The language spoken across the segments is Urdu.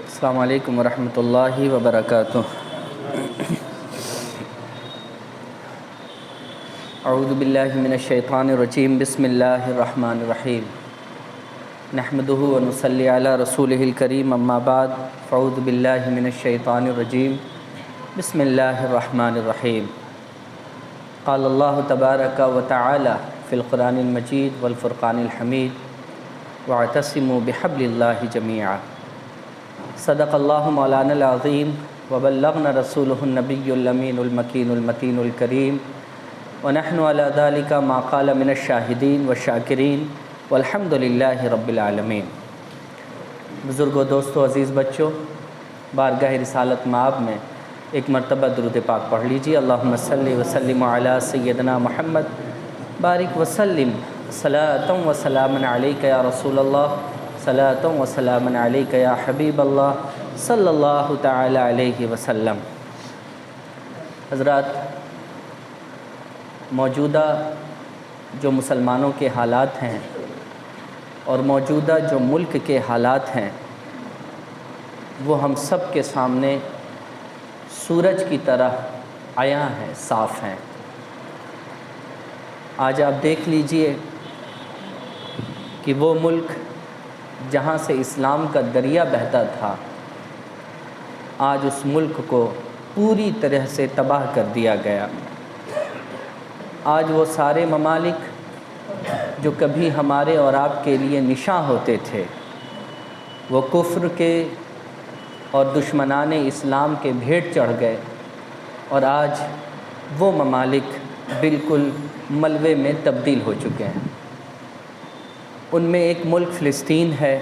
السلام علیکم ورحمۃ اللہ وبرکاتہ۔ اعوذ باللہ من الشیطان الرجیم، بسم اللہ الرحمن الرحیم، نحمدہ ونصلی علی رسولہ الکریم، اما بعد فاعوذ باللہ من الشیطان الرجیم، بسم اللہ الرحمن الرحیم۔ قال اللہ تبارک و تعالی فی القرآن المجید والفرقان الحمید، واعتصموا بحبل اللہ جمیعا۔ صدق اللہ مولانا العظیم وبلغنا رسولہ النبی الامین المکین المتین الکریم، ونحن علی ذلک ما قال من الشاہدین والشاکرین والحمد للہ رب العالمین۔ بزرگوں، دوستوں، عزیز بچوں، بارگاہ رسالت مآب میں ایک مرتبہ درود پاک پڑھ لیجیے۔ اللہم صلی وسلم علی سیدنا محمد بارک وسلم صلاۃ و سلام علیک یا رسول اللہ، صلاۃ و سلام علیک یا حبیب اللہ صلی اللہ تعالی علیہ وسلم۔ حضرات، موجودہ جو مسلمانوں کے حالات ہیں اور موجودہ جو ملک کے حالات ہیں وہ ہم سب کے سامنے سورج کی طرح عیاں ہیں، صاف ہیں۔ آج آپ دیکھ لیجئے کہ وہ ملک جہاں سے اسلام کا دریا بہتا تھا، آج اس ملک کو پوری طرح سے تباہ کر دیا گیا۔ آج وہ سارے ممالک جو کبھی ہمارے اور آپ کے لیے نشاں ہوتے تھے، وہ کفر کے اور دشمنان اسلام کے بھیٹ چڑھ گئے، اور آج وہ ممالک بالکل ملبے میں تبدیل ہو چکے ہیں۔ ان میں ایک ملک فلسطین ہے،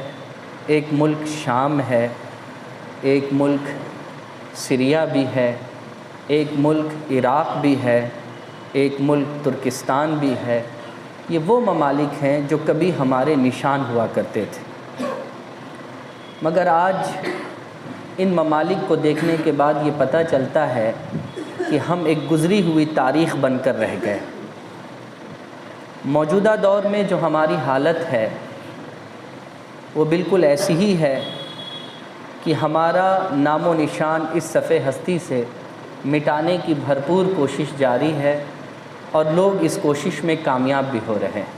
ایک ملک شام ہے، ایک ملک سیریا بھی ہے، ایک ملک عراق بھی ہے، ایک ملک ترکستان بھی ہے۔ یہ وہ ممالک ہیں جو کبھی ہمارے نشان ہوا کرتے تھے، مگر آج ان ممالک کو دیکھنے کے بعد یہ پتہ چلتا ہے کہ ہم ایک گزری ہوئی تاریخ بن کر رہ گئے۔ موجودہ دور میں جو ہماری حالت ہے وہ بالکل ایسی ہی ہے کہ ہمارا نام و نشان اس صفحہ ہستی سے مٹانے کی بھرپور کوشش جاری ہے، اور لوگ اس کوشش میں کامیاب بھی ہو رہے ہیں۔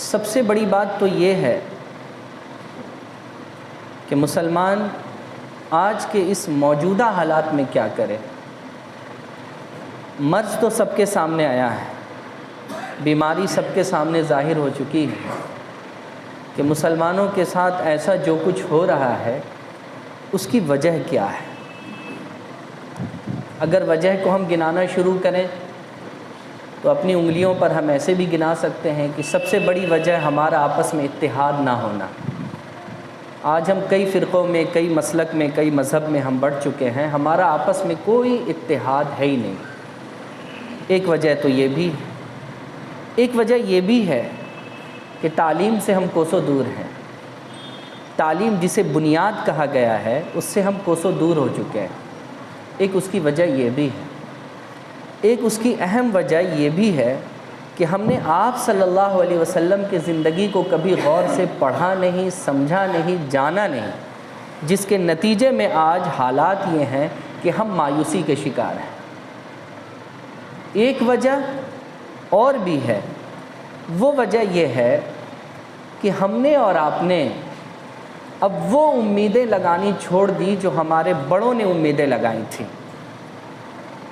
سب سے بڑی بات تو یہ ہے کہ مسلمان آج کے اس موجودہ حالات میں کیا کرے۔ مرض تو سب کے سامنے آیا ہے، بیماری سب کے سامنے ظاہر ہو چکی ہے کہ مسلمانوں کے ساتھ ایسا جو کچھ ہو رہا ہے اس کی وجہ کیا ہے۔ اگر وجہ کو ہم گنانا شروع کریں تو اپنی انگلیوں پر ہم ایسے بھی گنا سکتے ہیں کہ سب سے بڑی وجہ ہمارا آپس میں اتحاد نہ ہونا۔ آج ہم کئی فرقوں میں، کئی مسلک میں، کئی مذہب میں ہم بڑھ چکے ہیں، ہمارا آپس میں کوئی اتحاد ہے ہی نہیں۔ ایک وجہ تو یہ بھی ہے، ایک وجہ یہ بھی ہے کہ تعلیم سے ہم کوسوں دور ہیں۔ تعلیم جسے بنیاد کہا گیا ہے اس سے ہم کوسوں دور ہو چکے ہیں۔ ایک اس کی وجہ یہ بھی ہے، ایک اس کی اہم وجہ یہ بھی ہے کہ ہم نے آپ صلی اللہ علیہ وسلم کی زندگی کو کبھی غور سے پڑھا نہیں، سمجھا نہیں، جانا نہیں، جس کے نتیجے میں آج حالات یہ ہیں کہ ہم مایوسی کے شکار ہیں۔ ایک وجہ اور بھی ہے، وہ وجہ یہ ہے کہ ہم نے اور آپ نے اب وہ امیدیں لگانی چھوڑ دی جو ہمارے بڑوں نے امیدیں لگائی تھیں۔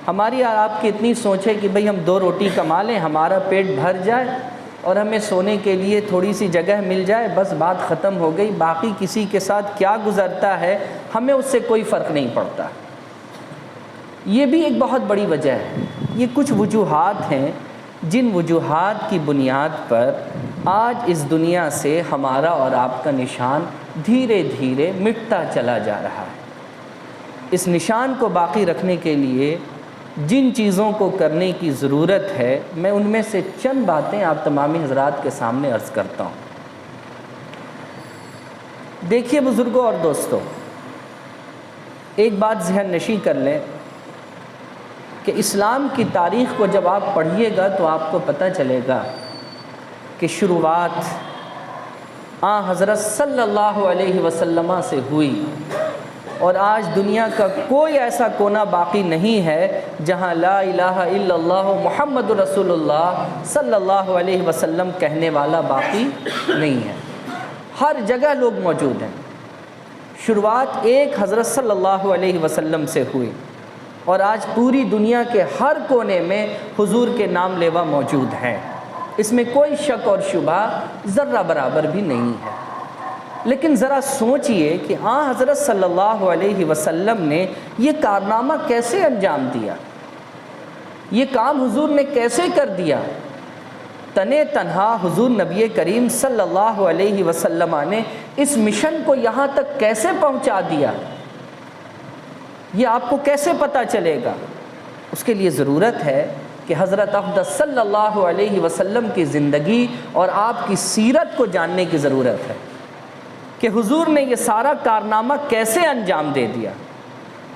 ہماری اور آپ کی اتنی سوچ ہے کہ بھئی ہم 2 روٹی کما لیں، ہمارا پیٹ بھر جائے اور ہمیں سونے کے لیے تھوڑی سی جگہ مل جائے، بس بات ختم ہو گئی۔ باقی کسی کے ساتھ کیا گزرتا ہے ہمیں اس سے کوئی فرق نہیں پڑتا۔ یہ بھی ایک بہت بڑی وجہ ہے۔ یہ کچھ وجوہات ہیں جن وجوہات کی بنیاد پر آج اس دنیا سے ہمارا اور آپ کا نشان دھیرے دھیرے مٹتا چلا جا رہا ہے۔ اس نشان کو باقی رکھنے کے لیے جن چیزوں کو کرنے کی ضرورت ہے، میں ان میں سے چند باتیں آپ تمامی حضرات کے سامنے عرض کرتا ہوں۔ دیکھیے بزرگوں اور دوستوں، ایک بات ذہن نشین کر لیں کہ اسلام کی تاریخ کو جب آپ پڑھیے گا تو آپ کو پتہ چلے گا کہ شروعات آن حضرت صلی اللہ علیہ وسلم سے ہوئی، اور آج دنیا کا کوئی ایسا کونا باقی نہیں ہے جہاں لا الہ الا اللہ محمد رسول اللہ صلی اللہ علیہ وسلم کہنے والا باقی نہیں ہے۔ ہر جگہ لوگ موجود ہیں۔ شروعات ایک حضرت صلی اللہ علیہ وسلم سے ہوئی، اور آج پوری دنیا کے ہر کونے میں حضور کے نام لیوا موجود ہیں، اس میں کوئی شک اور شبہ ذرہ برابر بھی نہیں ہے۔ لیکن ذرا سوچئے کہ حضرت صلی اللہ علیہ وسلم نے یہ کارنامہ کیسے انجام دیا، یہ کام حضور نے کیسے کر دیا؟ تنے تنہا حضور نبی کریم صلی اللہ علیہ وسلم نے اس مشن کو یہاں تک کیسے پہنچا دیا، یہ آپ کو کیسے پتہ چلے گا؟ اس کے لیے ضرورت ہے کہ حضرت اقدس صلی اللہ علیہ وسلم کی زندگی اور آپ کی سیرت کو جاننے کی ضرورت ہے کہ حضور نے یہ سارا کارنامہ کیسے انجام دے دیا،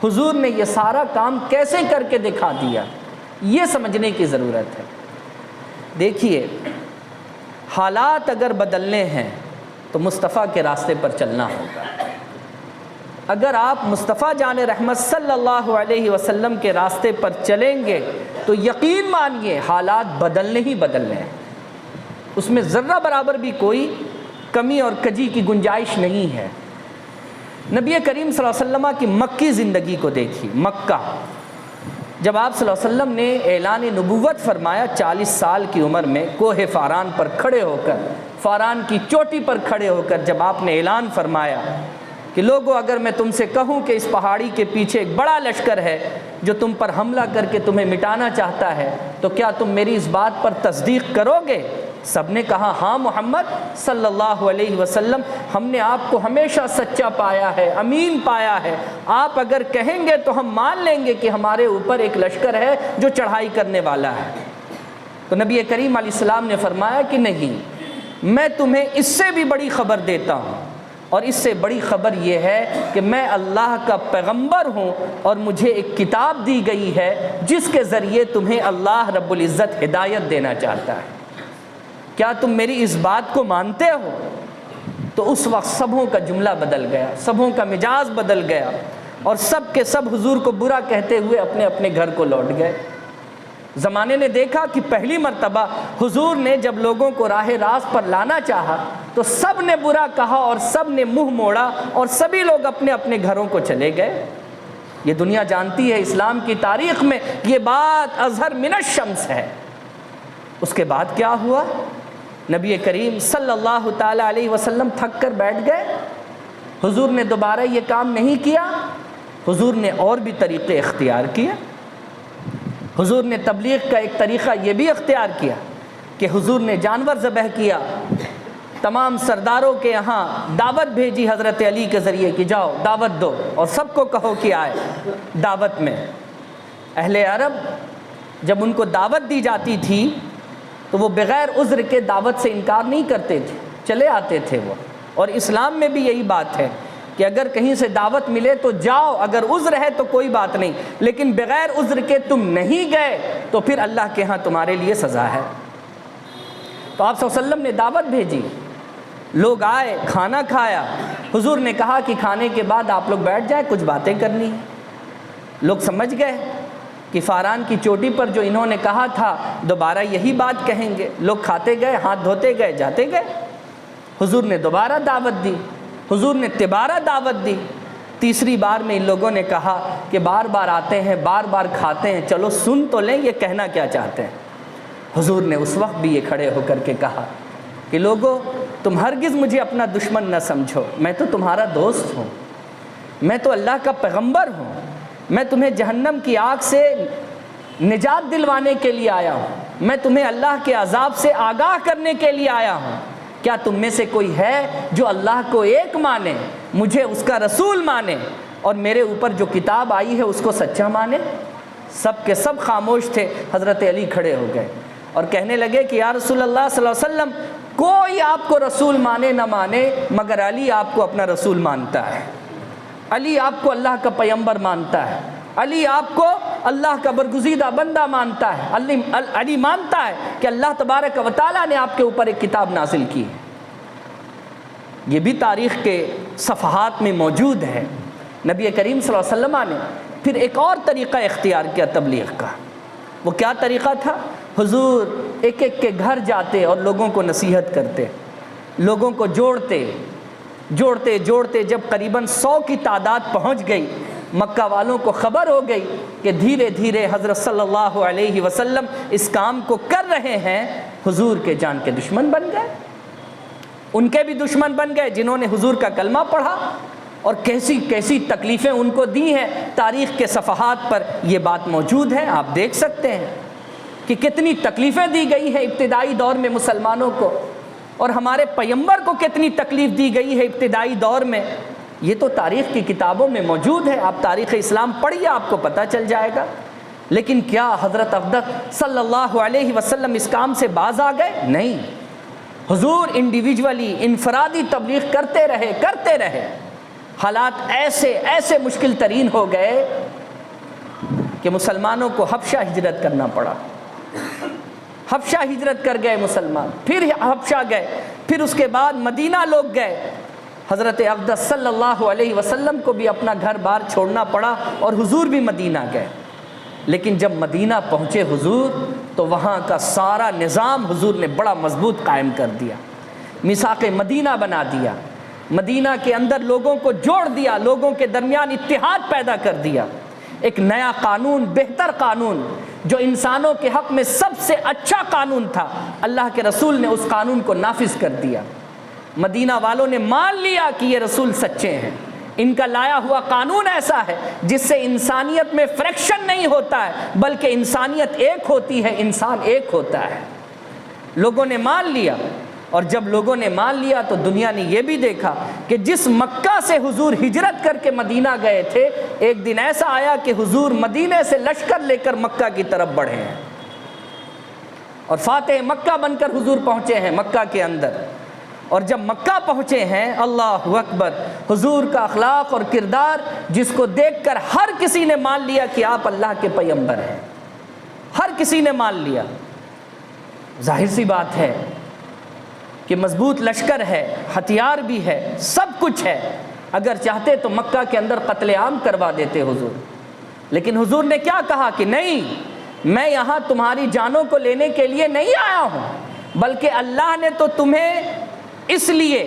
حضور نے یہ سارا کام کیسے کر کے دکھا دیا، یہ سمجھنے کی ضرورت ہے۔ دیکھیے، حالات اگر بدلنے ہیں تو مصطفیٰ کے راستے پر چلنا ہوگا۔ اگر آپ مصطفیٰ جان رحمت صلی اللہ علیہ وسلم کے راستے پر چلیں گے تو یقین مانیے حالات بدلنے ہی بدلنے ہیں، اس میں ذرہ برابر بھی کوئی کمی اور کجی کی گنجائش نہیں ہے۔ نبی کریم صلی اللہ علیہ وسلم کی مکی زندگی کو دیکھیے۔ مکہ، جب آپ صلی اللہ علیہ وسلم نے اعلان نبوت فرمایا 40 سال کی عمر میں، کوہ فاران پر کھڑے ہو کر، فاران کی چوٹی پر کھڑے ہو کر جب آپ نے اعلان فرمایا کہ لوگوں اگر میں تم سے کہوں کہ اس پہاڑی کے پیچھے ایک بڑا لشکر ہے جو تم پر حملہ کر کے تمہیں مٹانا چاہتا ہے، تو کیا تم میری اس بات پر تصدیق کرو گے؟ سب نے کہا ہاں محمد صلی اللہ علیہ وسلم، ہم نے آپ کو ہمیشہ سچا پایا ہے، امین پایا ہے، آپ اگر کہیں گے تو ہم مان لیں گے کہ ہمارے اوپر ایک لشکر ہے جو چڑھائی کرنے والا ہے۔ تو نبی کریم علیہ السلام نے فرمایا کہ نہیں، میں تمہیں اس سے بھی بڑی خبر دیتا ہوں، اور اس سے بڑی خبر یہ ہے کہ میں اللہ کا پیغمبر ہوں اور مجھے ایک کتاب دی گئی ہے جس کے ذریعے تمہیں اللہ رب العزت ہدایت دینا چاہتا ہے، کیا تم میری اس بات کو مانتے ہو؟ تو اس وقت سبوں کا جملہ بدل گیا، سبوں کا مزاج بدل گیا، اور سب کے سب حضور کو برا کہتے ہوئے اپنے اپنے گھر کو لوٹ گئے۔ زمانے نے دیکھا کہ پہلی مرتبہ حضور نے جب لوگوں کو راہ راست پر لانا چاہا تو سب نے برا کہا اور سب نے منہ موڑا اور سبھی لوگ اپنے اپنے گھروں کو چلے گئے۔ یہ دنیا جانتی ہے، اسلام کی تاریخ میں یہ بات اظہر من الشمس ہے۔ اس کے بعد کیا ہوا؟ نبی کریم صلی اللہ تعالی علیہ وسلم تھک کر بیٹھ گئے۔ حضور نے دوبارہ یہ کام نہیں کیا، حضور نے اور بھی طریقے اختیار کیے۔ حضور نے تبلیغ کا ایک طریقہ یہ بھی اختیار کیا کہ حضور نے جانور ذبح کیا، تمام سرداروں کے یہاں دعوت بھیجی حضرت علی کے ذریعے کہ جاؤ دعوت دو اور سب کو کہو کہ آئے دعوت میں۔ اہل عرب جب ان کو دعوت دی جاتی تھی تو وہ بغیر عذر کے دعوت سے انکار نہیں کرتے تھے، چلے آتے تھے وہ۔ اور اسلام میں بھی یہی بات ہے کہ اگر کہیں سے دعوت ملے تو جاؤ، اگر عذر ہے تو کوئی بات نہیں، لیکن بغیر عذر کے تم نہیں گئے تو پھر اللہ کے ہاں تمہارے لیے سزا ہے۔ تو آپ صلی اللہ علیہ وسلم نے دعوت بھیجی، لوگ آئے، کھانا کھایا۔ حضور نے کہا کہ کھانے کے بعد آپ لوگ بیٹھ جائیں، کچھ باتیں کرنی ہیں۔ لوگ سمجھ گئے کہ فاران کی چوٹی پر جو انہوں نے کہا تھا دوبارہ یہی بات کہیں گے۔ لوگ کھاتے گئے، ہاتھ دھوتے گئے، جاتے گئے۔ حضور نے دوبارہ دعوت دی، حضور نے تبارہ دعوت دی۔ تیسری بار میں ان لوگوں نے کہا کہ بار بار آتے ہیں، بار بار کھاتے ہیں، چلو سن تو لیں یہ کہنا کیا چاہتے ہیں۔ حضور نے اس وقت بھی یہ کھڑے ہو کر کے کہا کہ لوگو تم ہرگز مجھے اپنا دشمن نہ سمجھو، میں تو تمہارا دوست ہوں، میں تو اللہ کا پیغمبر ہوں، میں تمہیں جہنم کی آگ سے نجات دلوانے کے لیے آیا ہوں، میں تمہیں اللہ کے عذاب سے آگاہ کرنے کے لیے آیا ہوں۔ کیا تم میں سے کوئی ہے جو اللہ کو ایک مانے، مجھے اس کا رسول مانے اور میرے اوپر جو کتاب آئی ہے اس کو سچا مانے؟ سب کے سب خاموش تھے۔ حضرت علی کھڑے ہو گئے اور کہنے لگے کہ یا رسول اللہ صلی اللہ علیہ وسلم، کوئی آپ کو رسول مانے نہ مانے مگر علی آپ کو اپنا رسول مانتا ہے، علی آپ کو اللہ کا پیغمبر مانتا ہے، علی آپ کو اللہ کا برگزیدہ بندہ مانتا ہے، علی مانتا ہے کہ اللہ تبارک و تعالیٰ نے آپ کے اوپر ایک کتاب نازل کی ہے۔ یہ بھی تاریخ کے صفحات میں موجود ہے۔ نبی کریم صلی اللہ علیہ وسلم نے پھر ایک اور طریقہ اختیار کیا تبلیغ کا۔ وہ کیا طریقہ تھا؟ حضور ایک ایک کے گھر جاتے اور لوگوں کو نصیحت کرتے، لوگوں کو جوڑتے جب قریباً 100 کی تعداد پہنچ گئی، مکہ والوں کو خبر ہو گئی کہ دھیرے دھیرے حضرت صلی اللہ علیہ وسلم اس کام کو کر رہے ہیں، حضور کے جان کے دشمن بن گئے، ان کے بھی دشمن بن گئے جنہوں نے حضور کا کلمہ پڑھا، اور کیسی کیسی تکلیفیں ان کو دی ہیں۔ تاریخ کے صفحات پر یہ بات موجود ہے، آپ دیکھ سکتے ہیں کہ کتنی تکلیفیں دی گئی ہیں ابتدائی دور میں مسلمانوں کو، اور ہمارے پیغمبر کو کتنی تکلیف دی گئی ہے ابتدائی دور میں۔ یہ تو تاریخ کی کتابوں میں موجود ہے، آپ تاریخ اسلام پڑھیے، آپ کو پتہ چل جائے گا۔ لیکن کیا حضرت اقدس صلی اللہ علیہ وسلم اس کام سے باز آ گئے؟ نہیں، حضور انڈیویجولی انفرادی تبلیغ کرتے رہے۔ حالات ایسے مشکل ترین ہو گئے کہ مسلمانوں کو حبشہ ہجرت کرنا پڑا۔ حبشہ ہجرت کر گئے مسلمان، پھر حبشہ گئے، پھر اس کے بعد مدینہ لوگ گئے۔ حضرت اقدس صلی اللہ علیہ وسلم کو بھی اپنا گھر بار چھوڑنا پڑا، اور حضور بھی مدینہ گئے۔ لیکن جب مدینہ پہنچے حضور تو وہاں کا سارا نظام حضور نے بڑا مضبوط قائم کر دیا، میثاق مدینہ بنا دیا، مدینہ کے اندر لوگوں کو جوڑ دیا، لوگوں کے درمیان اتحاد پیدا کر دیا۔ ایک نیا قانون، بہتر قانون، جو انسانوں کے حق میں سب سے اچھا قانون تھا، اللہ کے رسول نے اس قانون کو نافذ کر دیا۔ مدینہ والوں نے مان لیا کہ یہ رسول سچے ہیں، ان کا لایا ہوا قانون ایسا ہے جس سے انسانیت میں فریکشن نہیں ہوتا ہے، بلکہ انسانیت ایک ہوتی ہے، انسان ایک ہوتا ہے۔ لوگوں نے مان لیا، اور جب لوگوں نے مان لیا تو دنیا نے یہ بھی دیکھا کہ جس مکہ سے حضور ہجرت کر کے مدینہ گئے تھے، ایک دن ایسا آیا کہ حضور مدینے سے لشکر لے کر مکہ کی طرف بڑھے ہیں، اور فاتح مکہ بن کر حضور پہنچے ہیں مکہ کے اندر۔ اور جب مکہ پہنچے ہیں، اللہ اکبر، حضور کا اخلاق اور کردار جس کو دیکھ کر ہر کسی نے مان لیا کہ آپ اللہ کے پیغمبر ہیں، ہر کسی نے مان لیا۔ ظاہر سی بات ہے کہ مضبوط لشکر ہے، ہتھیار بھی ہے، سب کچھ ہے، اگر چاہتے تو مکہ کے اندر قتل عام کروا دیتے حضور۔ لیکن حضور نے کیا کہا کہ نہیں، میں یہاں تمہاری جانوں کو لینے کے لیے نہیں آیا ہوں، بلکہ اللہ نے تو تمہیں اس لیے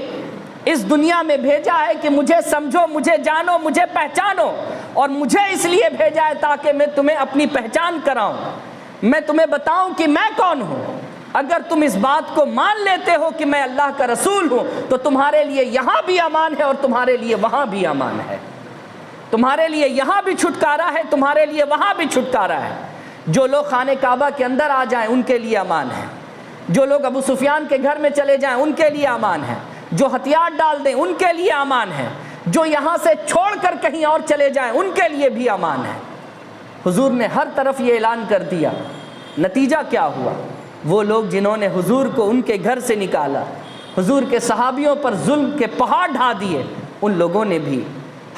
اس دنیا میں بھیجا ہے کہ مجھے سمجھو، مجھے جانو، مجھے پہچانو، اور مجھے اس لیے بھیجا ہے تاکہ میں تمہیں اپنی پہچان کراؤں، میں تمہیں بتاؤں کہ میں کون ہوں۔ اگر تم اس بات کو مان لیتے ہو کہ میں اللہ کا رسول ہوں تو تمہارے لیے یہاں بھی امان ہے اور تمہارے لیے وہاں بھی امان ہے، تمہارے لیے یہاں بھی چھٹکارا ہے، تمہارے لیے وہاں بھی چھٹکارا ہے۔ جو لوگ خانہ کعبہ کے اندر آ جائیں ان کے لیے امان ہے، جو لوگ ابو سفیان کے گھر میں چلے جائیں ان کے لیے امان ہے، جو ہتھیار ڈال دیں ان کے لیے امان ہے، جو یہاں سے چھوڑ کر کہیں اور چلے جائیں ان کے لیے بھی امان ہے۔ حضور نے ہر طرف یہ اعلان کر دیا۔ نتیجہ کیا ہوا؟ وہ لوگ جنہوں نے حضور کو ان کے گھر سے نکالا، حضور کے صحابیوں پر ظلم کے پہاڑ ڈھا دیے، ان لوگوں نے بھی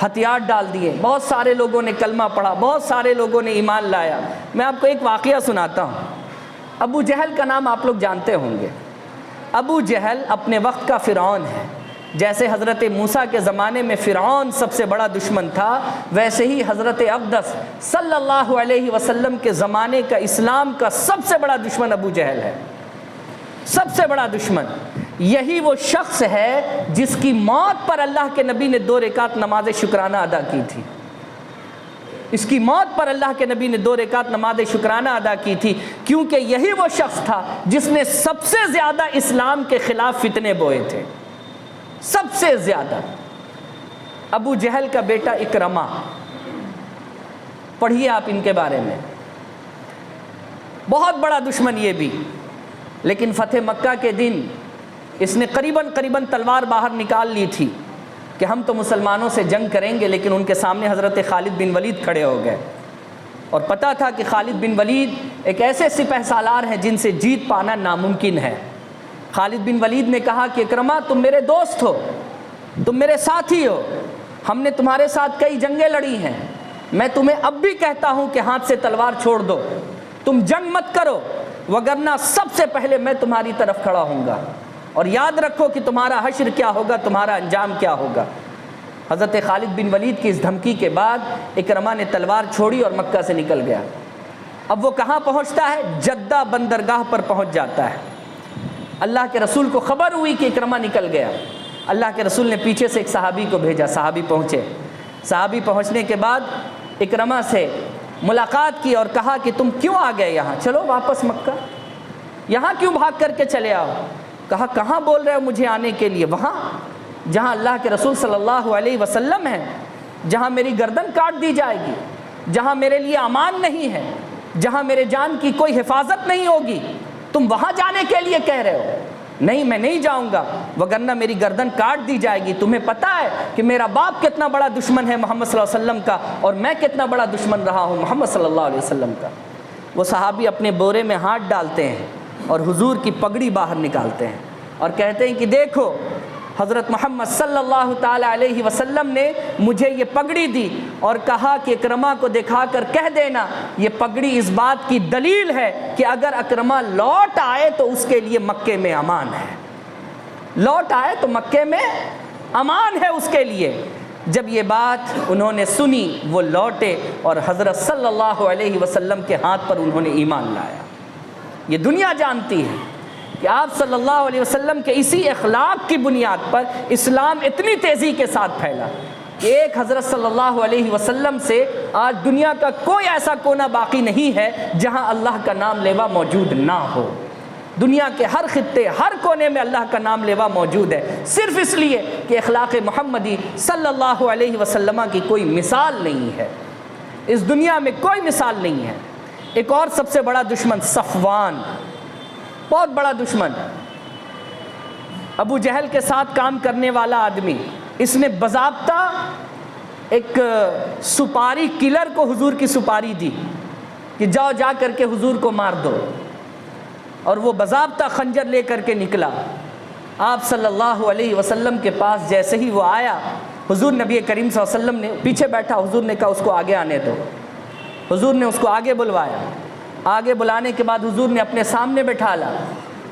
ہتھیار ڈال دیے، بہت سارے لوگوں نے کلمہ پڑھا، بہت سارے لوگوں نے ایمان لایا۔ میں آپ کو ایک واقعہ سناتا ہوں۔ ابو جہل کا نام آپ لوگ جانتے ہوں گے۔ ابو جہل اپنے وقت کا فرعون ہے۔ جیسے حضرت موسیٰ کے زمانے میں فرعون سب سے بڑا دشمن تھا، ویسے ہی حضرت اقدس صلی اللہ علیہ وسلم کے زمانے کا اسلام کا سب سے بڑا دشمن ابو جہل ہے، سب سے بڑا دشمن۔ یہی وہ شخص ہے جس کی موت پر اللہ کے نبی نے 2 رکعت نماز شکرانہ ادا کی تھی۔ اس کی موت پر اللہ کے نبی نے 2 رکعت نماز شکرانہ ادا کی تھی، کیونکہ یہی وہ شخص تھا جس نے سب سے زیادہ اسلام کے خلاف فتنے بوئے تھے، سب سے زیادہ۔ ابو جہل کا بیٹا اکرمہ، پڑھیے آپ ان کے بارے میں، بہت بڑا دشمن یہ بھی۔ لیکن فتح مکہ کے دن اس نے قریباً تلوار باہر نکال لی تھی کہ ہم تو مسلمانوں سے جنگ کریں گے، لیکن ان کے سامنے حضرت خالد بن ولید کھڑے ہو گئے، اور پتہ تھا کہ خالد بن ولید ایک ایسے سپہ سالار ہیں جن سے جیت پانا ناممکن ہے۔ خالد بن ولید نے کہا کہ اکرمہ تم میرے دوست ہو، تم میرے ساتھی ہو، ہم نے تمہارے ساتھ کئی جنگیں لڑی ہیں، میں تمہیں اب بھی کہتا ہوں کہ ہاتھ سے تلوار چھوڑ دو، تم جنگ مت کرو، وگرنہ سب سے پہلے میں تمہاری طرف کھڑا ہوں گا۔ اور یاد رکھو کہ تمہارا حشر کیا ہوگا، تمہارا انجام کیا ہوگا۔ حضرت خالد بن ولید کی اس دھمکی کے بعد اکرمہ نے تلوار چھوڑی اور مکہ سے نکل گیا۔ اب وہ کہاں پہنچتا ہے؟ جدہ بندرگاہ پر پہنچ جاتا ہے۔ اللہ کے رسول کو خبر ہوئی کہ اکرمہ نکل گیا۔ اللہ کے رسول نے پیچھے سے ایک صحابی کو بھیجا، صحابی پہنچے۔ صحابی پہنچنے کے بعد اکرمہ سے ملاقات کی اور کہا کہ تم کیوں آ گئے یہاں؟ چلو واپس مکہ، یہاں کیوں بھاگ کر کے چلے آؤ؟ کہا کہاں بول رہے ہو مجھے آنے کے لیے؟ وہاں جہاں اللہ کے رسول صلی اللہ علیہ وسلم ہیں، جہاں میری گردن کاٹ دی جائے گی، جہاں میرے لیے امان نہیں ہے، جہاں میرے جان کی کوئی حفاظت نہیں ہوگی، تم وہاں جانے کے لیے کہہ رہے ہو؟ نہیں، میں نہیں جاؤں گا، وگرنہ میری گردن کاٹ دی جائے گی۔ تمہیں پتہ ہے کہ میرا باپ کتنا بڑا دشمن ہے محمد صلی اللہ علیہ وسلم کا، اور میں کتنا بڑا دشمن رہا ہوں محمد صلی اللہ علیہ وسلم کا۔ وہ صحابی اپنے بورے میں ہاتھ ڈالتے ہیں اور حضور کی پگڑی باہر نکالتے ہیں اور کہتے ہیں کہ دیکھو، حضرت محمد صلی اللہ تعالی علیہ وسلم نے مجھے یہ پگڑی دی اور کہا کہ اکرمہ کو دکھا کر کہہ دینا یہ پگڑی اس بات کی دلیل ہے کہ اگر اکرمہ لوٹ آئے تو اس کے لیے مکے میں امان ہے، لوٹ آئے تو مکے میں امان ہے اس کے لیے۔ جب یہ بات انہوں نے سنی وہ لوٹے اور حضرت صلی اللہ علیہ وسلم کے ہاتھ پر انہوں نے ایمان لایا۔ یہ دنیا جانتی ہے کہ آپ صلی اللہ علیہ وسلم کے اسی اخلاق کی بنیاد پر اسلام اتنی تیزی کے ساتھ پھیلا کہ ایک حضرت صلی اللہ علیہ وسلم سے آج دنیا کا کوئی ایسا کونا باقی نہیں ہے جہاں اللہ کا نام لیوا موجود نہ ہو۔ دنیا کے ہر خطے، ہر کونے میں اللہ کا نام لیوا موجود ہے، صرف اس لیے کہ اخلاق محمدی صلی اللہ علیہ وسلم کی کوئی مثال نہیں ہے، اس دنیا میں کوئی مثال نہیں ہے۔ ایک اور سب سے بڑا دشمن صفوان، بہت بڑا دشمن، ابو جہل کے ساتھ کام کرنے والا آدمی، اس نے باضابطہ ایک سپاری کلر کو حضور کی سپاری دی کہ جاؤ جا کر کے حضور کو مار دو، اور وہ باضابطہ خنجر لے کر کے نکلا۔ آپ صلی اللہ علیہ وسلم کے پاس جیسے ہی وہ آیا، حضور نبی کریم صلی اللہ علیہ وسلم نے پیچھے بیٹھا، حضور نے کہا اس کو آگے آنے دو۔ حضور نے اس کو آگے بلوایا، آگے بلانے کے بعد حضور نے اپنے سامنے بٹھا لا۔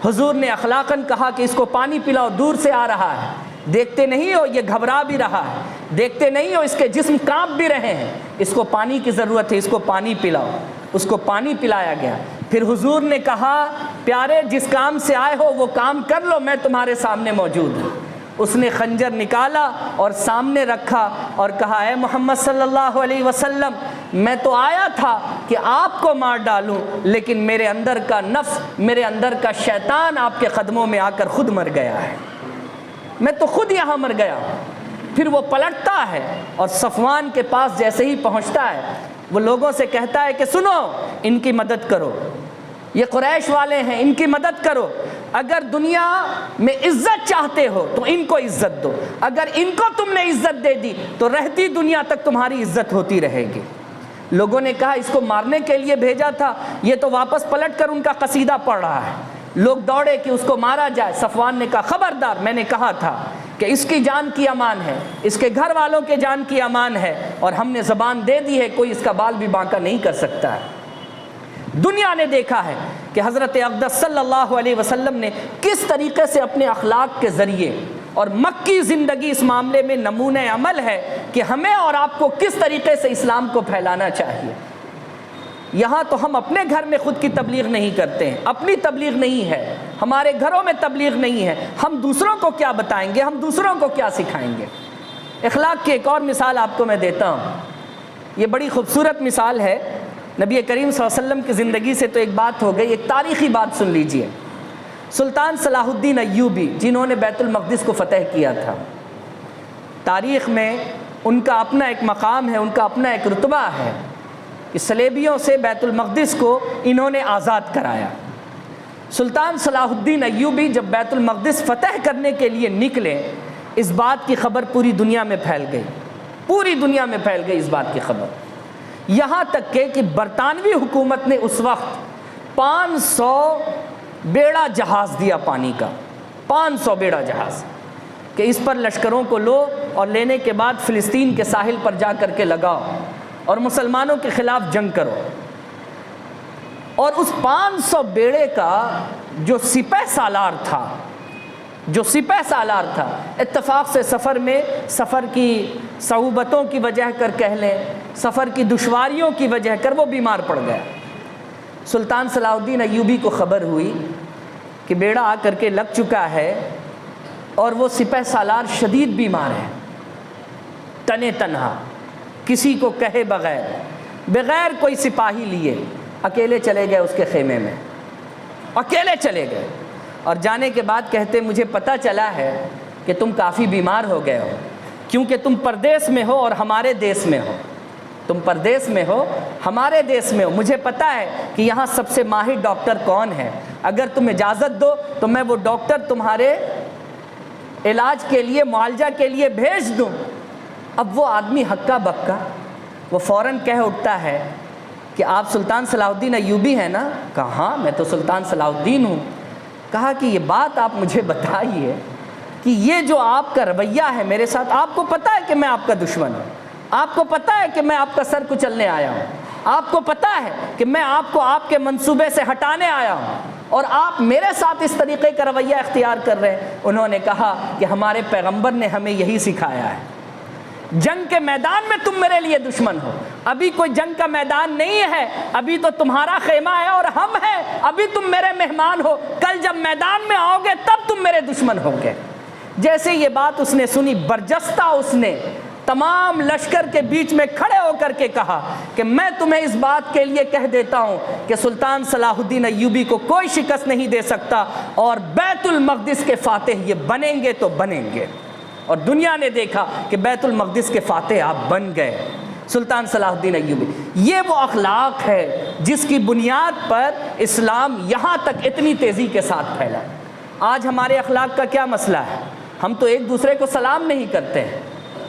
حضور نے اخلاقاً کہا کہ اس کو پانی پلاؤ، دور سے آ رہا ہے، دیکھتے نہیں ہو یہ گھبرا بھی رہا ہے، دیکھتے نہیں ہو اس کے جسم کانپ بھی رہے ہیں، اس کو پانی کی ضرورت ہے، اس کو پانی پلاؤ۔ اس کو پانی پلایا گیا۔ پھر حضور نے کہا پیارے جس کام سے آئے ہو وہ کام کر لو، میں تمہارے سامنے موجود ہوں۔ اس نے خنجر نکالا اور سامنے رکھا اور کہا اے محمد صلی اللہ علیہ وسلم، میں تو آیا تھا کہ آپ کو مار ڈالوں، لیکن میرے اندر کا نفس، میرے اندر کا شیطان آپ کے قدموں میں آ کر خود مر گیا ہے، میں تو خود یہاں مر گیا۔ پھر وہ پلٹتا ہے اور صفوان کے پاس جیسے ہی پہنچتا ہے وہ لوگوں سے کہتا ہے کہ سنو، ان کی مدد کرو، یہ قریش والے ہیں، ان کی مدد کرو۔ اگر دنیا میں عزت چاہتے ہو تو ان کو عزت دو، اگر ان کو تم نے عزت دے دی تو رہتی دنیا تک تمہاری عزت ہوتی رہے گی۔ لوگوں نے کہا اس کو مارنے کے لیے بھیجا تھا، یہ تو واپس پلٹ کر ان کا قصیدہ پڑھ رہا ہے۔ لوگ دوڑے کہ اس کو مارا جائے۔ صفوان نے کہا خبردار، میں نے کہا تھا کہ اس کی جان کی امان ہے، اس کے گھر والوں کے جان کی امان ہے، اور ہم نے زبان دے دی ہے، کوئی اس کا بال بھی بانکا نہیں کر سکتا ہے۔ دنیا نے دیکھا ہے کہ حضرت اقدس صلی اللہ علیہ وسلم نے کس طریقے سے اپنے اخلاق کے ذریعے، اور مکی زندگی اس معاملے میں نمونہ عمل ہے کہ ہمیں اور آپ کو کس طریقے سے اسلام کو پھیلانا چاہیے۔ یہاں تو ہم اپنے گھر میں خود کی تبلیغ نہیں کرتے ہیں، اپنی تبلیغ نہیں ہے، ہمارے گھروں میں تبلیغ نہیں ہے، ہم دوسروں کو کیا بتائیں گے، ہم دوسروں کو کیا سکھائیں گے۔ اخلاق کی ایک اور مثال آپ کو میں دیتا ہوں، یہ بڑی خوبصورت مثال ہے نبی کریم صلی اللہ علیہ وسلم کی زندگی سے۔ تو ایک بات ہو گئی، ایک تاریخی بات سن لیجئے۔ سلطان صلاح الدین ایوبی جنہوں نے بیت المقدس کو فتح کیا تھا، تاریخ میں ان کا اپنا ایک مقام ہے، ان کا اپنا ایک رتبہ ہے کہ صلیبیوں سے بیت المقدس کو انہوں نے آزاد کرایا۔ سلطان صلاح الدین ایوبی جب بیت المقدس فتح کرنے کے لیے نکلے، اس بات کی خبر پوری دنیا میں پھیل گئی، پوری دنیا میں پھیل گئی اس بات کی خبر، یہاں تک کہ برطانوی حکومت نے اس وقت 500 بیڑا جہاز دیا پانی کا، 500 بیڑا جہاز، کہ اس پر لشکروں کو لو اور لینے کے بعد فلسطین کے ساحل پر جا کر کے لگاؤ اور مسلمانوں کے خلاف جنگ کرو۔ اور اس 500 بیڑے کا جو سپہ سالار تھا جو سپہ سالار تھا، اتفاق سے سفر میں، سفر کی صعوبتوں کی وجہ کر کہہ لیں، سفر کی دشواریوں کی وجہ کر وہ بیمار پڑ گیا۔ سلطان صلاح الدین ایوبی کو خبر ہوئی کہ بیڑا آ کر کے لگ چکا ہے اور وہ سپہ سالار شدید بیمار ہے، تنے تنہا، کسی کو کہے بغیر کوئی سپاہی لیے اکیلے چلے گئے اس کے خیمے میں، اکیلے چلے گئے، اور جانے کے بعد کہتے مجھے پتہ چلا ہے کہ تم کافی بیمار ہو گئے ہو، کیونکہ تم پردیس میں ہو اور ہمارے دیس میں ہو، تم پردیس میں ہو ہمارے دیس میں ہو، مجھے پتہ ہے کہ یہاں سب سے ماہر ڈاکٹر کون ہے، اگر تم اجازت دو تو میں وہ ڈاکٹر تمہارے علاج کے لیے، معالجہ کے لیے بھیج دوں۔ اب وہ آدمی ہکا بکا، وہ فوراً کہہ اٹھتا ہے کہ آپ سلطان صلاح الدین ایوبی ہیں نا؟ کہا ہاں میں تو سلطان صلاح الدین ہوں۔ کہا کہ یہ بات آپ مجھے بتائیے کہ یہ جو آپ کا رویہ ہے میرے ساتھ، آپ کو پتہ ہے کہ میں آپ کا دشمن ہوں، آپ کو پتہ ہے کہ میں آپ کا سر کچلنے آیا ہوں، آپ کو پتہ ہے کہ میں آپ کو آپ کے منصوبے سے ہٹانے آیا ہوں، اور آپ میرے ساتھ اس طریقے کا رویہ اختیار کر رہے ہیں۔ انہوں نے کہا کہ ہمارے پیغمبر نے ہمیں یہی سکھایا ہے، جنگ کے میدان میں تم میرے لیے دشمن ہو، ابھی کوئی جنگ کا میدان نہیں ہے، ابھی تو تمہارا خیمہ ہے اور ہم ہیں، ابھی تم میرے مہمان ہو، کل جب میدان میں آؤ گے تب تم میرے دشمن ہوگے۔ جیسے یہ بات اس نے سنی، برجستہ اس نے تمام لشکر کے بیچ میں کھڑے ہو کر کے کہا کہ میں تمہیں اس بات کے لیے کہہ دیتا ہوں کہ سلطان صلاح الدین ایوبی کو کوئی شکست نہیں دے سکتا، اور بیت المقدس کے فاتح یہ بنیں گے تو بنیں گے، اور دنیا نے دیکھا کہ بیت المقدس کے فاتح آپ بن گئے، سلطان صلاح الدین ایوبی۔ یہ وہ اخلاق ہے جس کی بنیاد پر اسلام یہاں تک اتنی تیزی کے ساتھ پھیلا۔ آج ہمارے اخلاق کا کیا مسئلہ ہے؟ ہم تو ایک دوسرے کو سلام نہیں کرتے ہیں،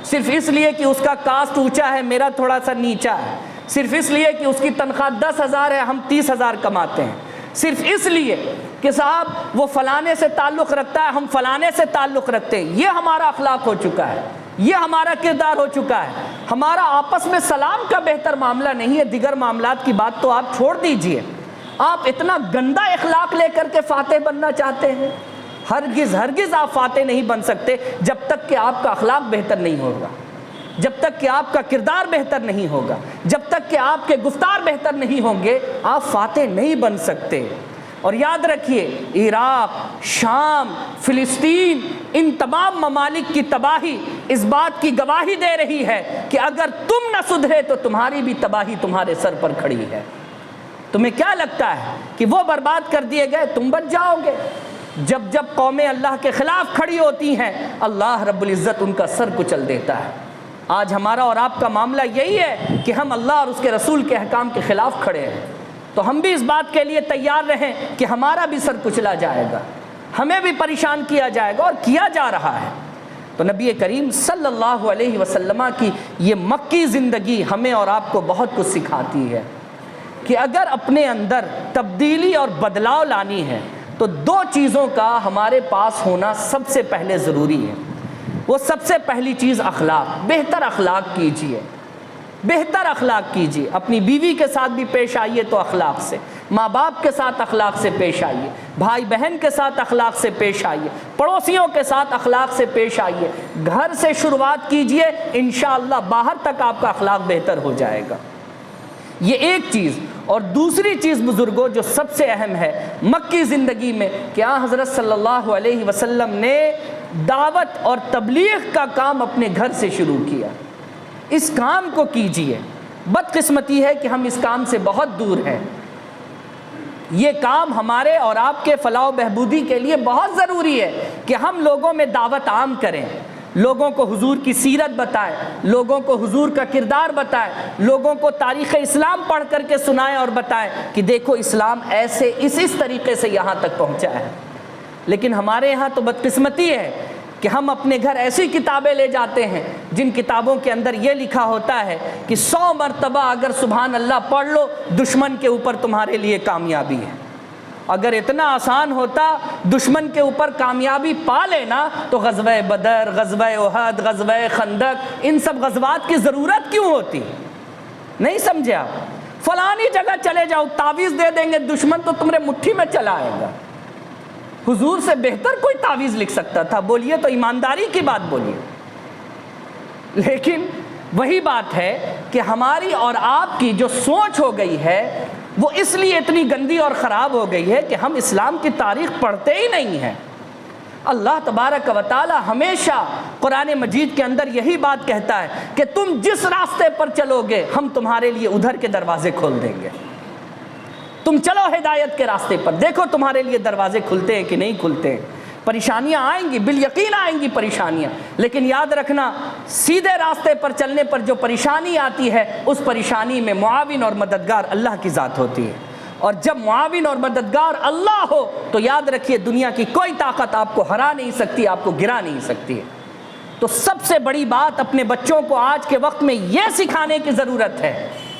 صرف اس لیے کہ اس کا کاسٹ اونچا ہے، میرا تھوڑا سا نیچا ہے، صرف اس لیے کہ اس کی تنخواہ 10,000 ہے، ہم 30,000 کماتے ہیں، صرف اس لیے کہ صاحب وہ فلانے سے تعلق رکھتا ہے، ہم فلانے سے تعلق رکھتے ہیں۔ یہ ہمارا اخلاق ہو چکا ہے، یہ ہمارا کردار ہو چکا ہے۔ ہمارا آپس میں سلام کا بہتر معاملہ نہیں ہے، دیگر معاملات کی بات تو آپ چھوڑ دیجئے۔ آپ اتنا گندا اخلاق لے کر کے فاتح بننا چاہتے ہیں؟ ہرگز آپ فاتح نہیں بن سکتے جب تک کہ آپ کا اخلاق بہتر نہیں ہوگا، جب تک کہ آپ کا کردار بہتر نہیں ہوگا، جب تک کہ آپ کے گفتار بہتر نہیں ہوں گے، آپ فاتح نہیں بن سکتے۔ اور یاد رکھیے، عراق، شام، فلسطین، ان تمام ممالک کی تباہی اس بات کی گواہی دے رہی ہے کہ اگر تم نہ سدھرے تو تمہاری بھی تباہی تمہارے سر پر کھڑی ہے۔ تمہیں کیا لگتا ہے کہ وہ برباد کر دیے گئے، تم بچ جاؤ گے؟ جب جب قومیں اللہ کے خلاف کھڑی ہوتی ہیں، اللہ رب العزت ان کا سر کچل دیتا ہے۔ آج ہمارا اور آپ کا معاملہ یہی ہے کہ ہم اللہ اور اس کے رسول کے احکام کے خلاف کھڑے ہیں، تو ہم بھی اس بات کے لیے تیار رہیں کہ ہمارا بھی سر کچلا جائے گا، ہمیں بھی پریشان کیا جائے گا، اور کیا جا رہا ہے۔ تو نبی کریم صلی اللہ علیہ وسلم کی یہ مکی زندگی ہمیں اور آپ کو بہت کچھ سکھاتی ہے کہ اگر اپنے اندر تبدیلی اور بدلاؤ لانی ہے تو دو چیزوں کا ہمارے پاس ہونا سب سے پہلے ضروری ہے۔ وہ سب سے پہلی چیز اخلاق، بہتر اخلاق کیجئے، بہتر اخلاق کیجئے۔ اپنی بیوی کے ساتھ بھی پیش آئیے تو اخلاق سے، ماں باپ کے ساتھ اخلاق سے پیش آئیے، بھائی بہن کے ساتھ اخلاق سے پیش آئیے، پڑوسیوں کے ساتھ اخلاق سے پیش آئیے۔ گھر سے شروعات کیجئے، انشاءاللہ باہر تک آپ کا اخلاق بہتر ہو جائے گا۔ یہ ایک چیز۔ اور دوسری چیز بزرگوں جو سب سے اہم ہے مکی زندگی میں، کہ حضرت صلی اللہ علیہ وسلم نے دعوت اور تبلیغ کا کام اپنے گھر سے شروع کیا۔ اس کام کو کیجئے۔ بدقسمتی ہے کہ ہم اس کام سے بہت دور ہیں۔ یہ کام ہمارے اور آپ کے فلاح و بہبودی کے لیے بہت ضروری ہے کہ ہم لوگوں میں دعوت عام کریں، لوگوں کو حضور کی سیرت بتائیں، لوگوں کو حضور کا کردار بتائیں، لوگوں کو تاریخ اسلام پڑھ کر کے سنائیں اور بتائیں کہ دیکھو اسلام ایسے اس طریقے سے یہاں تک پہنچا ہے۔ لیکن ہمارے یہاں تو بدقسمتی ہے کہ ہم اپنے گھر ایسی کتابیں لے جاتے ہیں جن کتابوں کے اندر یہ لکھا ہوتا ہے کہ 100 مرتبہ اگر سبحان اللہ پڑھ لو دشمن کے اوپر تمہارے لیے کامیابی ہے۔ اگر اتنا آسان ہوتا دشمن کے اوپر کامیابی پا لینا تو غزوہ بدر، غزوہ احد، غزوہ خندق، ان سب غزوات کی ضرورت کیوں ہوتی؟ نہیں سمجھے آپ؟ فلانی جگہ چلے جاؤ، تعویذ دے دیں گے دشمن تو تمہارے مٹھی میں چلا آئے گا۔ حضور سے بہتر کوئی تعویذ لکھ سکتا تھا، بولیے تو ایمانداری کی بات بولیے۔ لیکن وہی بات ہے کہ ہماری اور آپ کی جو سوچ ہو گئی ہے وہ اس لیے اتنی گندی اور خراب ہو گئی ہے کہ ہم اسلام کی تاریخ پڑھتے ہی نہیں ہیں۔ اللہ تبارک و تعالی ہمیشہ قرآن مجید کے اندر یہی بات کہتا ہے کہ تم جس راستے پر چلو گے ہم تمہارے لیے ادھر کے دروازے کھول دیں گے۔ تم چلو ہدایت کے راستے پر، دیکھو تمہارے لیے دروازے کھلتے ہیں کہ نہیں کھلتے ہیں۔ پریشانیاں آئیں گی، بالیقین آئیں گی پریشانیاں، لیکن یاد رکھنا سیدھے راستے پر چلنے پر جو پریشانی آتی ہے اس پریشانی میں معاون اور مددگار اللہ کی ذات ہوتی ہے، اور جب معاون اور مددگار اللہ ہو تو یاد رکھیے دنیا کی کوئی طاقت آپ کو ہرا نہیں سکتی، آپ کو گرا نہیں سکتی ہے۔ تو سب سے بڑی بات اپنے بچوں کو آج کے وقت میں یہ سکھانے کی ضرورت ہے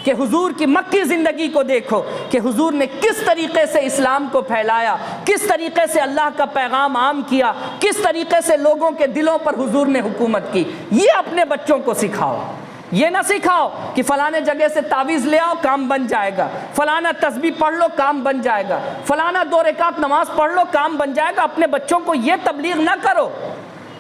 کہ حضور کی مکی زندگی کو دیکھو کہ حضور نے کس طریقے سے اسلام کو پھیلایا، کس طریقے سے اللہ کا پیغام عام کیا، کس طریقے سے لوگوں کے دلوں پر حضور نے حکومت کی۔ یہ اپنے بچوں کو سکھاؤ، یہ نہ سکھاؤ کہ فلانے جگہ سے تعویذ لے آؤ کام بن جائے گا، فلانا تسبیح پڑھ لو کام بن جائے گا، فلانا 2 رکعت نماز پڑھ لو کام بن جائے گا۔ اپنے بچوں کو یہ تبلیغ نہ کرو،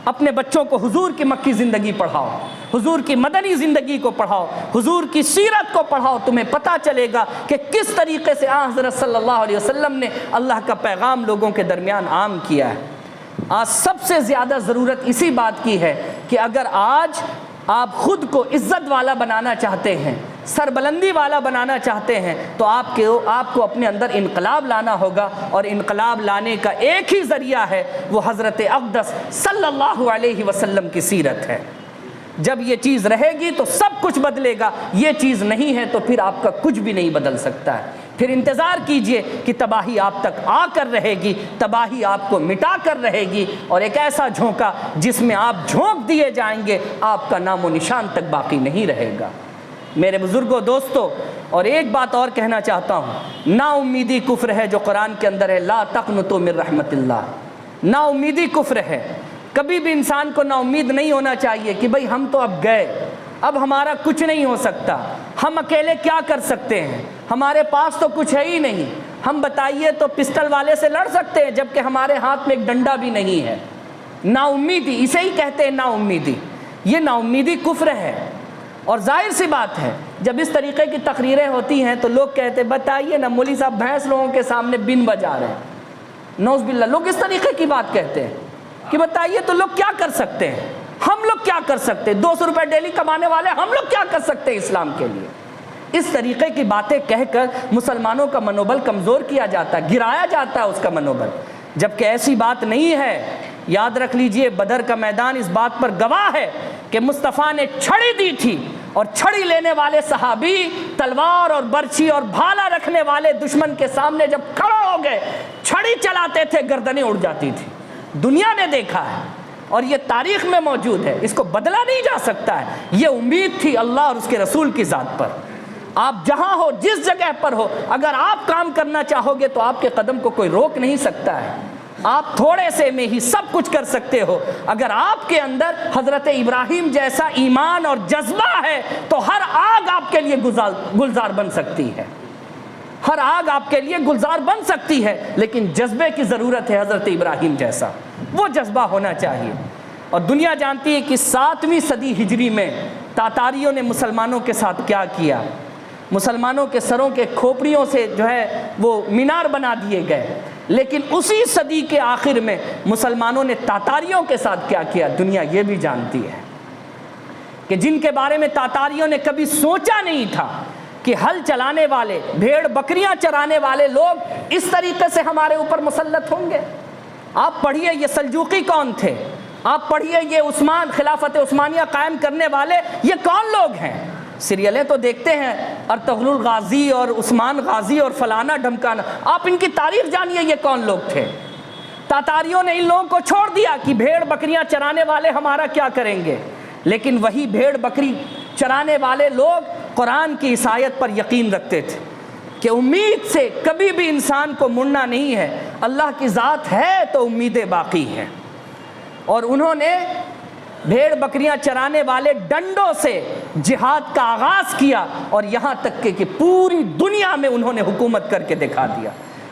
اپنے بچوں کو حضور کی مکی زندگی پڑھاؤ، حضور کی مدنی زندگی کو پڑھاؤ، حضور کی سیرت کو پڑھاؤ، تمہیں پتہ چلے گا کہ کس طریقے سے حضرت صلی اللہ علیہ وسلم نے اللہ کا پیغام لوگوں کے درمیان عام کیا ہے۔ آج سب سے زیادہ ضرورت اسی بات کی ہے کہ اگر آج آپ خود کو عزت والا بنانا چاہتے ہیں، سربلندی والا بنانا چاہتے ہیں، تو آپ کو اپنے اندر انقلاب لانا ہوگا، اور انقلاب لانے کا ایک ہی ذریعہ ہے، وہ حضرت اقدس صلی اللہ علیہ وسلم کی سیرت ہے۔ جب یہ چیز رہے گی تو سب کچھ بدلے گا، یہ چیز نہیں ہے تو پھر آپ کا کچھ بھی نہیں بدل سکتا ہے۔ پھر انتظار کیجئے کہ تباہی آپ تک آ کر رہے گی، تباہی آپ کو مٹا کر رہے گی، اور ایک ایسا جھونکا جس میں آپ جھونک دیے جائیں گے، آپ کا نام و نشان تک باقی نہیں رہے گا۔ میرے بزرگوں، دوستو، اور ایک بات اور کہنا چاہتا ہوں، نا امیدی کفر ہے جو قرآن کے اندر ہے، لا تقنطوا من رحمت اللہ۔ نا امیدی کفر ہے، کبھی بھی انسان کو نا امید نہیں ہونا چاہیے کہ بھئی ہم تو اب گئے، اب ہمارا کچھ نہیں ہو سکتا، ہم اکیلے کیا کر سکتے ہیں، ہمارے پاس تو کچھ ہے ہی نہیں، ہم بتائیے تو پسٹل والے سے لڑ سکتے ہیں جبکہ ہمارے ہاتھ میں ایک ڈنڈا بھی نہیں ہے۔ نا امیدی، اسے ہی کہتے ہیں نا امیدی۔ یہ نا امیدی کفر ہے، اور ظاہر سی بات ہے جب اس طریقے کی تقریریں ہوتی ہیں تو لوگ کہتے ہیں بتائیے نا مولوی صاحب بھینس لوگوں کے سامنے بن بجا رہے ہیں، نعوذ باللہ، لوگ اس طریقے کی بات کہتے ہیں کہ بتائیے تو لوگ کیا کر سکتے ہیں، ہم لوگ کیا کر سکتے ہیں، 200 روپے ڈیلی کمانے والے ہم لوگ کیا کر سکتے ہیں اسلام کے لیے۔ اس طریقے کی باتیں کہہ کر مسلمانوں کا منوبل کمزور کیا جاتا ہے، گرایا جاتا ہے اس کا منوبل، جبکہ ایسی بات نہیں ہے۔ یاد رکھ لیجئے بدر کا میدان اس بات پر گواہ ہے کہ مصطفیٰ نے چھڑی دی تھی، اور چھڑی لینے والے صحابی تلوار اور برچھی اور بھالا رکھنے والے دشمن کے سامنے جب کھڑے ہو گئے چھڑی چلاتے تھے، گردنیں اڑ جاتی تھی۔ دنیا نے دیکھا ہے اور یہ تاریخ میں موجود ہے، اس کو بدلا نہیں جا سکتا ہے۔ یہ امید تھی اللہ اور اس کے رسول کی ذات پر۔ آپ جہاں ہو، جس جگہ پر ہو، اگر آپ کام کرنا چاہو گے تو آپ کے قدم کو کوئی روک نہیں سکتا ہے۔ آپ تھوڑے سے میں ہی سب کچھ کر سکتے ہو۔ اگر آپ کے اندر حضرت ابراہیم جیسا ایمان اور جذبہ ہے تو ہر آگ آپ کے لیے گلزار بن سکتی ہے، ہر آگ آپ کے لیے گلزار بن سکتی ہے، لیکن جذبے کی ضرورت ہے حضرت ابراہیم جیسا، وہ جذبہ ہونا چاہیے۔ اور دنیا جانتی ہے کہ 7ویں صدی ہجری میں تاتاریوں نے مسلمانوں کے ساتھ کیا کیا۔ مسلمانوں کے سروں کے کھوپڑیوں سے جو ہے وہ مینار بنا دیے گئے، لیکن اسی صدی کے آخر میں مسلمانوں نے تاتاریوں کے ساتھ کیا کیا دنیا یہ بھی جانتی ہے، کہ جن کے بارے میں تاتاریوں نے کبھی سوچا نہیں تھا کہ ہل چلانے والے، بھیڑ بکریاں چرانے والے لوگ اس طریقے سے ہمارے اوپر مسلط ہوں گے۔ آپ پڑھیے یہ سلجوقی کون تھے، آپ پڑھیے یہ عثمان، خلافت عثمانیہ قائم کرنے والے یہ کون لوگ ہیں۔ سیریلیں تو دیکھتے ہیں ارطغرل غازی اور عثمان غازی اور فلانا ڈھمکانا، آپ ان کی تاریخ جانیے یہ کون لوگ تھے۔ تاتاریوں نے ان لوگوں کو چھوڑ دیا کہ بھیڑ بکریاں چرانے والے ہمارا کیا کریں گے، لیکن وہی بھیڑ بکری چرانے والے لوگ قرآن کی اس آیت پر یقین رکھتے تھے کہ امید سے کبھی بھی انسان کو مڑنا نہیں ہے، اللہ کی ذات ہے تو امیدیں باقی ہیں۔ اور انہوں نے بھیڑ بکریاں چرانے والے ڈنڈوں سے جہاد کا آغاز کیا، اور یہاں تک کہ پوری دنیا میں انہوں نے حکومت کر کے دکھا دیا۔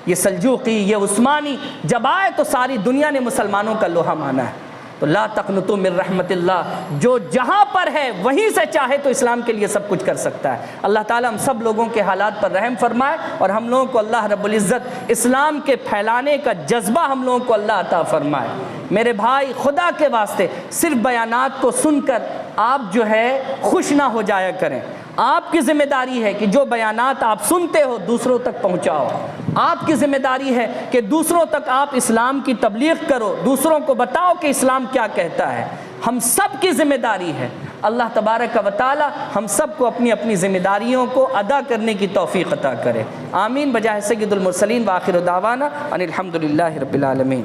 یہ سلجوقی، یہ عثمانی جب آئے تو ساری دنیا نے مسلمانوں کا لوہا مانا ہے۔ تو لا تقنطوا من رحمت اللہ، جو جہاں پر ہے وہیں سے چاہے تو اسلام کے لیے سب کچھ کر سکتا ہے۔ اللہ تعالیٰ ہم سب لوگوں کے حالات پر رحم فرمائے، اور ہم لوگوں کو اللہ رب العزت اسلام کے پھیلانے کا جذبہ ہم لوگوں کو اللہ عطا فرمائے۔ میرے بھائی، خدا کے واسطے صرف بیانات کو سن کر آپ جو ہے خوش نہ ہو جایا کریں۔ آپ کی ذمہ داری ہے کہ جو بیانات آپ سنتے ہو دوسروں تک پہنچاؤ۔ آپ کی ذمہ داری ہے کہ دوسروں تک آپ اسلام کی تبلیغ کرو، دوسروں کو بتاؤ کہ اسلام کیا کہتا ہے۔ ہم سب کی ذمہ داری ہے۔ اللہ تبارک و تعالی ہم سب کو اپنی اپنی ذمہ داریوں کو ادا کرنے کی توفیق عطا کرے۔ آمین بجاہ سید المرسلین، وآخر دعوانا ان الحمد للہ رب العالمین۔